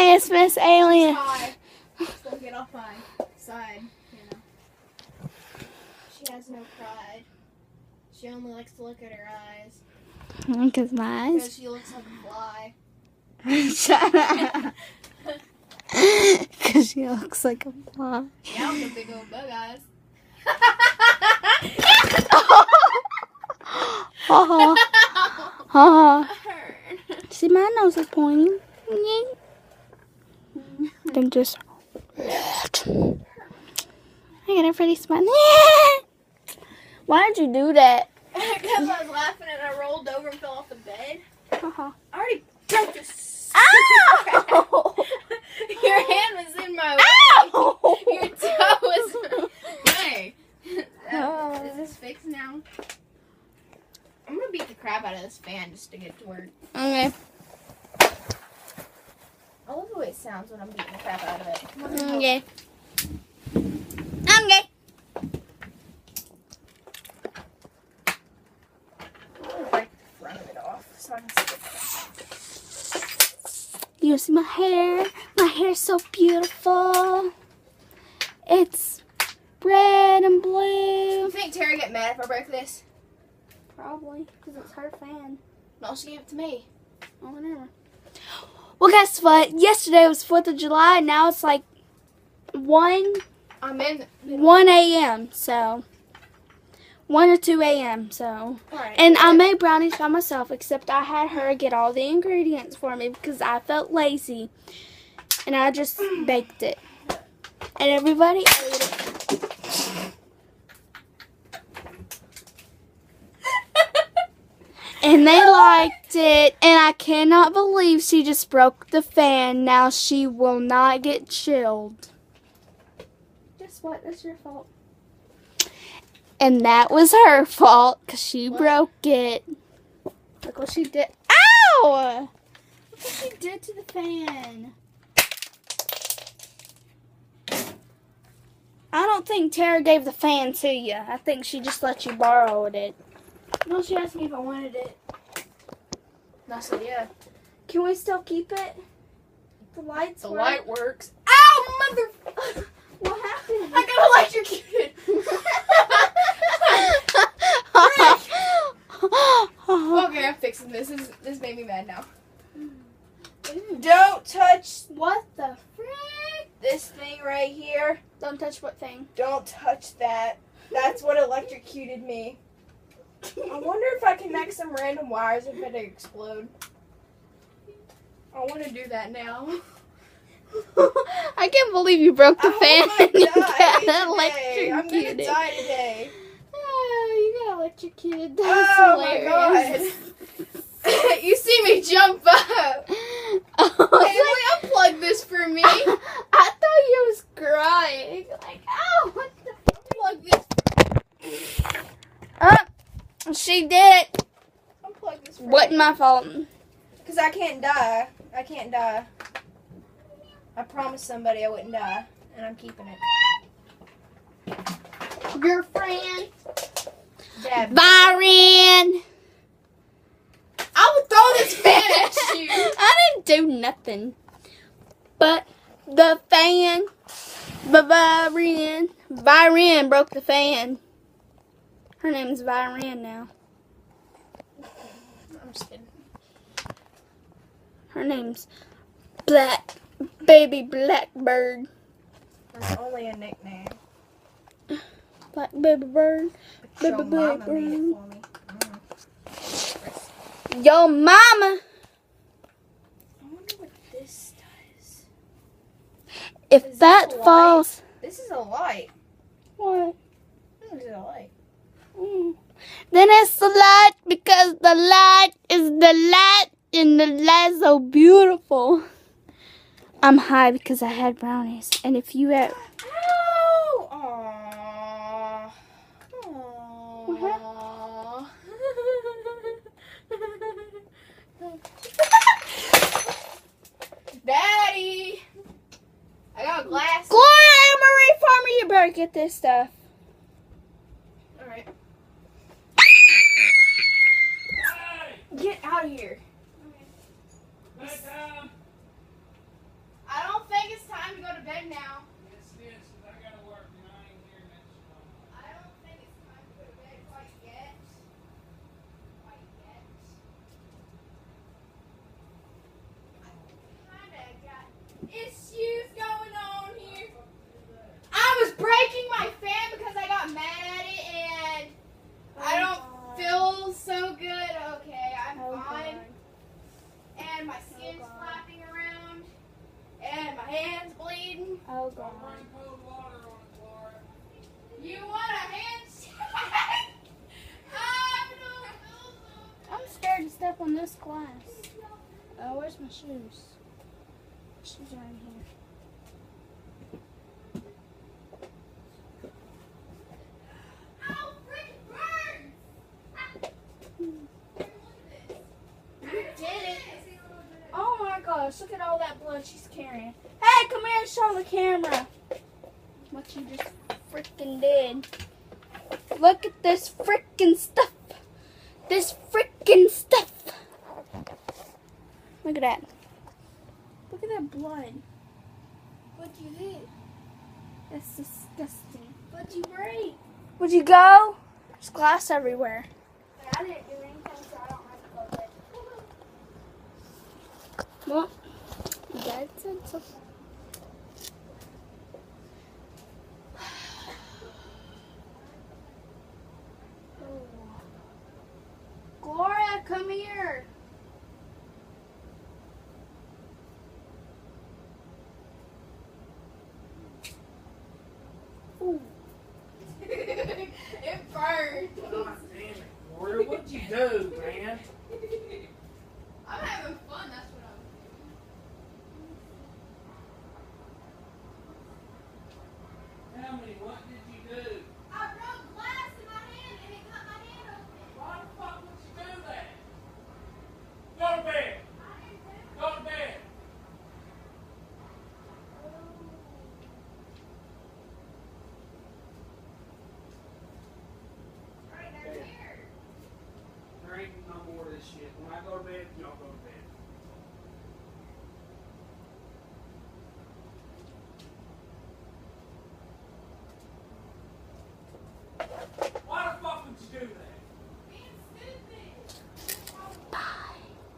It's Miss Alien. Hi. Still get off my side, you know. She has no pride. She only likes to look at her eyes. Because my eyes. Because she looks like a fly. Shut up. Because she looks like a fly. Yeah, I'm the big old bug eyes. Ha ha. Hurt. See, my nose is pointing. Then just. I got a pretty smile. Why did you do that? Because I was laughing and I rolled over and fell off the bed. Uh-huh. I already broke this. Ow! Your hand was in my way. Ow! Your toe was. Hey. Is this fixed now? I'm gonna beat the crap out of this fan just to get it to work. Okay. I love the way it sounds when I'm beating the crap out of it. Okay. Okay. I'm gonna break the front of it off so I can see it. You see my hair? My hair's so beautiful. It's red and blue. You think Tara get mad if I break this? Probably, because it's her fan. No, she gave it to me. Oh, whatever. Well, guess what? Yesterday was 4th of July, and now it's like 1 a.m., so 1 or 2 a.m., so. Alright. And I made brownies by myself, except I had her get all the ingredients for me because I felt lazy. And I just baked it. And everybody ate it. And they liked it. And I cannot believe she just broke the fan. Now she will not get chilled. Guess what? That's your fault. And that was her fault because she broke it. Look what she did. Ow! Look what she did to the fan. I don't think Tara gave the fan to you. I think she just let you borrow it. No, she asked me if I wanted it. And I said, yeah. Can we still keep it? The lights The work? light works. Ow, mother... What happened? I got electrocuted. Okay, I'm fixing this. This made me mad now. Don't touch What the frick? this thing right here. Don't touch what thing? Don't touch that. That's what electrocuted me. I wonder if I connect some random wires if it explode. I want to do that now. I can't believe you broke the fan and you got I'm electrocuted. gonna die today. Oh, you got electrocuted. That's Oh hilarious. my god. You see me jump up. Oh, Hey, will you unplug this for me? I thought you was crying. Like, ow, what the Unplug this. She did it. Unplug this for Wasn't me. my fault. Because I can't die. I can't die. I promised somebody I wouldn't die. And I'm keeping it. Your friend, Dad. Byron. I would throw this fan at you. I didn't do nothing. But the fan, Byron broke the fan. Her name's Byron now. I'm just kidding. Her name's Baby Blackbird. That's only a nickname. Black Baby Bird. Show Baby Mama Bird. made it for me. Yo, mama. I wonder what this does. If Is that this a falls. This is a light. What? This is a light. Then it's the light because the light is the light and the light's so beautiful. I'm high because I had brownies. And if you had... Ow! Aww. Aww. What Daddy! I got a glass. Gloria Marie Farmer, you better get this stuff. Alright. Get out of here. Oh God. You want a handshake? I'm scared to step on this glass. Oh, where's my shoes? Shoes are in here. Oh, freaking birds! You did it. Oh my gosh, look at all that blood she's carrying. Hey, come here and show the camera what you just freaking did. Look at this freaking stuff. This freaking stuff. Look at that. Look at that blood. What'd you hit? That's disgusting. What'd you break? Would you go? There's glass everywhere. I didn't do anything, so I don't have to go bed. Well, Dad said so. Gloria, come here. Ooh. It burned. God damn it, Gloria, what'd you do, man? I'm having fun, that's what I'm Tell me, what did you do? I broke glass in my hand and it cut my hand open. Why the fuck would you do that? Go to bed. Go to bed. Right, they're here. There ain't no more of this shit. When I go to bed, y'all go to bed.